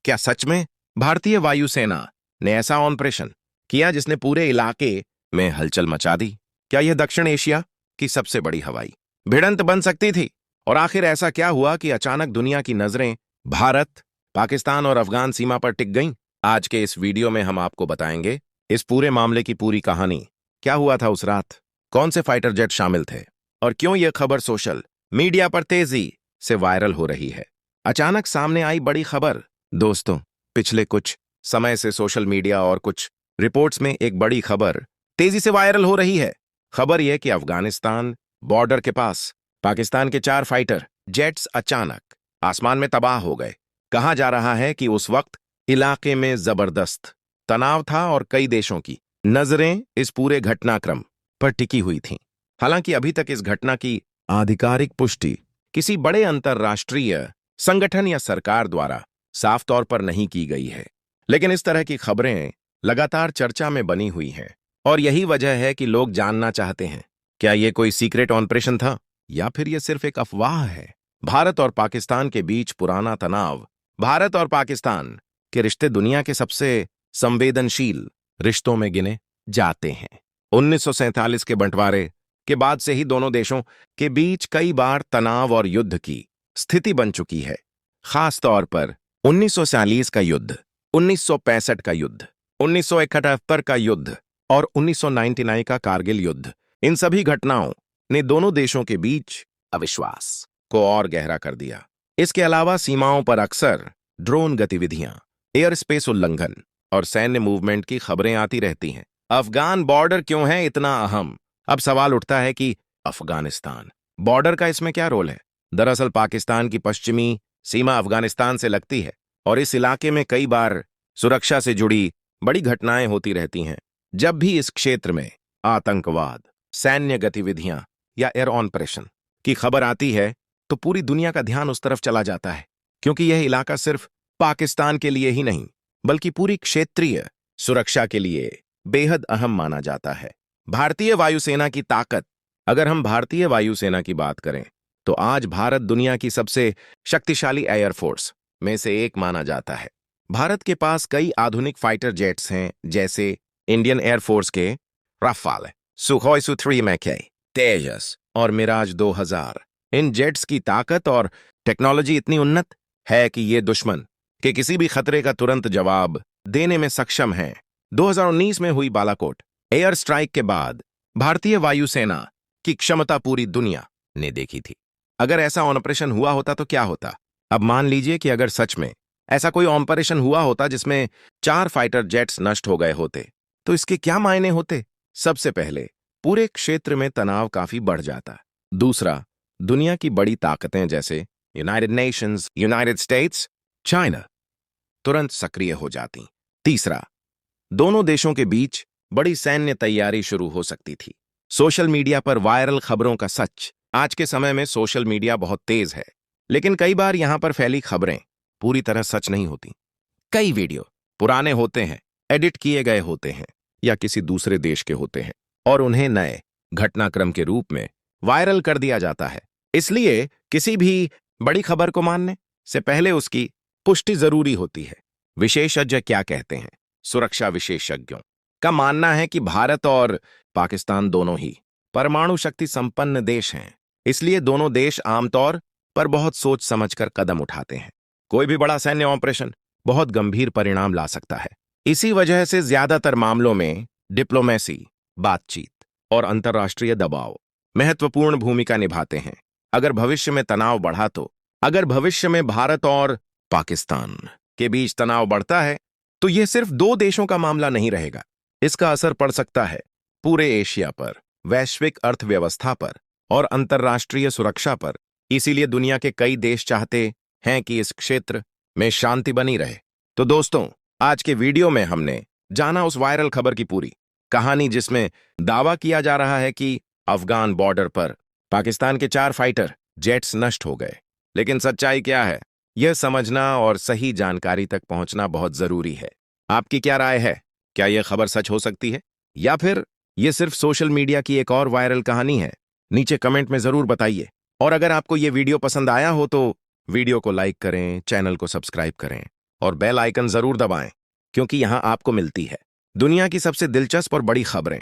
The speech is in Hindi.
क्या सच में भारतीय वायुसेना ने ऐसा ऑपरेशन किया जिसने पूरे इलाके में हलचल मचा दी? क्या यह दक्षिण एशिया की सबसे बड़ी हवाई भिड़ंत बन सकती थी? और आखिर ऐसा क्या हुआ कि अचानक दुनिया की नजरें भारत, पाकिस्तान और अफगान सीमा पर टिक गईं? आज के इस वीडियो में हम आपको बताएंगे इस पूरे मामले की पूरी कहानी। क्या हुआ था उस रात, कौन से फाइटर जेट शामिल थे और क्यों यह खबर सोशल मीडिया पर तेजी से वायरल हो रही है। अचानक सामने आई बड़ी खबर। दोस्तों, पिछले कुछ समय से सोशल मीडिया और कुछ रिपोर्ट्स में एक बड़ी खबर तेजी से वायरल हो रही है। खबर यह कि अफगानिस्तान बॉर्डर के पास पाकिस्तान के 4 फाइटर जेट्स अचानक आसमान में तबाह हो गए। कहा जा रहा है कि उस वक्त इलाके में जबरदस्त तनाव था और कई देशों की नजरें इस पूरे घटनाक्रम पर टिकी हुई थीं। हालांकि अभी तक इस घटना की आधिकारिक पुष्टि किसी बड़े अंतर्राष्ट्रीय संगठन या सरकार द्वारा साफ तौर पर नहीं की गई है, लेकिन इस तरह की खबरें लगातार चर्चा में बनी हुई हैं और यही वजह है कि लोग जानना चाहते हैं, क्या ये कोई सीक्रेट ऑपरेशन था या फिर ये सिर्फ एक अफवाह है। भारत और पाकिस्तान के बीच पुराना तनाव। भारत और पाकिस्तान के रिश्ते दुनिया के सबसे संवेदनशील रिश्तों में गिने जाते हैं। 1947 के बंटवारे के बाद से ही दोनों देशों के बीच कई बार तनाव और युद्ध की स्थिति बन चुकी है। खास तौर पर 1940 का युद्ध, 1965 का युद्ध, 1971 का युद्ध और 1999 का कारगिल युद्ध। इन सभी घटनाओं ने दोनों देशों के बीच अविश्वास को और गहरा कर दिया। इसके अलावा सीमाओं पर अक्सर ड्रोन गतिविधियां, एयर स्पेस उल्लंघन और सैन्य मूवमेंट की खबरें आती रहती हैं। अफगान बॉर्डर क्यों है इतना अहम? अब सवाल उठता है कि अफगानिस्तान बॉर्डर का इसमें क्या रोल है? दरअसल पाकिस्तान की पश्चिमी सीमा अफगानिस्तान से लगती है और इस इलाके में कई बार सुरक्षा से जुड़ी बड़ी घटनाएं होती रहती हैं। जब भी इस क्षेत्र में आतंकवाद, सैन्य गतिविधियां या एयर ऑपरेशन की खबर आती है तो पूरी दुनिया का ध्यान उस तरफ चला जाता है, क्योंकि यह इलाका सिर्फ पाकिस्तान के लिए ही नहीं बल्कि पूरी क्षेत्रीय सुरक्षा के लिए बेहद अहम माना जाता है। भारतीय वायुसेना की ताकत। अगर हम भारतीय वायुसेना की बात करें तो आज भारत दुनिया की सबसे शक्तिशाली एयरफोर्स में से एक माना जाता है। भारत के पास कई आधुनिक फाइटर जेट्स हैं, जैसे इंडियन एयरफोर्स के राफाल, सुखोई सु-3 मैके, तेजस और मिराज 2000। इन जेट्स की ताकत और टेक्नोलॉजी इतनी उन्नत है कि ये दुश्मन के किसी भी खतरे का तुरंत जवाब देने में सक्षम हैं। 2019 में हुई बालाकोट एयर स्ट्राइक के बाद भारतीय वायुसेना की क्षमता पूरी दुनिया ने देखी थी। अगर ऐसा ऑपरेशन हुआ होता तो क्या होता? अब मान लीजिए कि अगर सच में ऐसा कोई ऑपरेशन हुआ होता जिसमें 4 फाइटर जेट्स नष्ट हो गए होते, तो इसके क्या मायने होते? सबसे पहले, पूरे क्षेत्र में तनाव काफी बढ़ जाता। दूसरा, दुनिया की बड़ी ताकतें जैसे United Nations, United states, China तुरंत सक्रिय हो जाती। तीसरा, दोनों देशों के बीच बड़ी सैन्य तैयारी शुरू हो सकती थी। सोशल मीडिया पर वायरल खबरों का सच। आज के समय में सोशल मीडिया बहुत तेज है, लेकिन कई बार यहां पर फैली खबरें पूरी तरह सच नहीं होती। कई वीडियो पुराने होते हैं, एडिट किए गए होते हैं या किसी दूसरे देश के होते हैं और उन्हें नए घटनाक्रम के रूप में वायरल कर दिया जाता है। इसलिए किसी भी बड़ी खबर को मानने से पहले उसकी पुष्टि जरूरी होती है। विशेषज्ञ क्या कहते हैं? सुरक्षा विशेषज्ञों का मानना है कि भारत और पाकिस्तान दोनों ही परमाणु शक्ति संपन्न देश हैं, इसलिए दोनों देश आमतौर पर बहुत सोच समझकर कदम उठाते हैं। कोई भी बड़ा सैन्य ऑपरेशन बहुत गंभीर परिणाम ला सकता है। इसी वजह से ज्यादातर मामलों में डिप्लोमेसी, बातचीत और अंतर्राष्ट्रीय दबाव महत्वपूर्ण भूमिका निभाते हैं। अगर भविष्य में तनाव बढ़ा तो अगर भविष्य में भारत और पाकिस्तान के बीच तनाव बढ़ता है तो यह सिर्फ 2 देशों का मामला नहीं रहेगा। इसका असर पड़ सकता है पूरे एशिया पर, वैश्विक अर्थव्यवस्था पर और अंतर्राष्ट्रीय सुरक्षा पर। इसीलिए दुनिया के कई देश चाहते हैं कि इस क्षेत्र में शांति बनी रहे। तो दोस्तों, आज के वीडियो में हमने जाना उस वायरल खबर की पूरी कहानी जिसमें दावा किया जा रहा है कि अफगान बॉर्डर पर पाकिस्तान के 4 फाइटर जेट्स नष्ट हो गए। लेकिन सच्चाई क्या है, यह समझना और सही जानकारी तक पहुंचना बहुत जरूरी है। आपकी क्या राय है? क्या यह खबर सच हो सकती है या फिर यह सिर्फ सोशल मीडिया की एक और वायरल कहानी है? नीचे कमेंट में जरूर बताइए। और अगर आपको यह वीडियो पसंद आया हो तो वीडियो को लाइक करें, चैनल को सब्सक्राइब करें और बेल आइकन जरूर दबाएं, क्योंकि यहां आपको मिलती है दुनिया की सबसे दिलचस्प और बड़ी खबरें।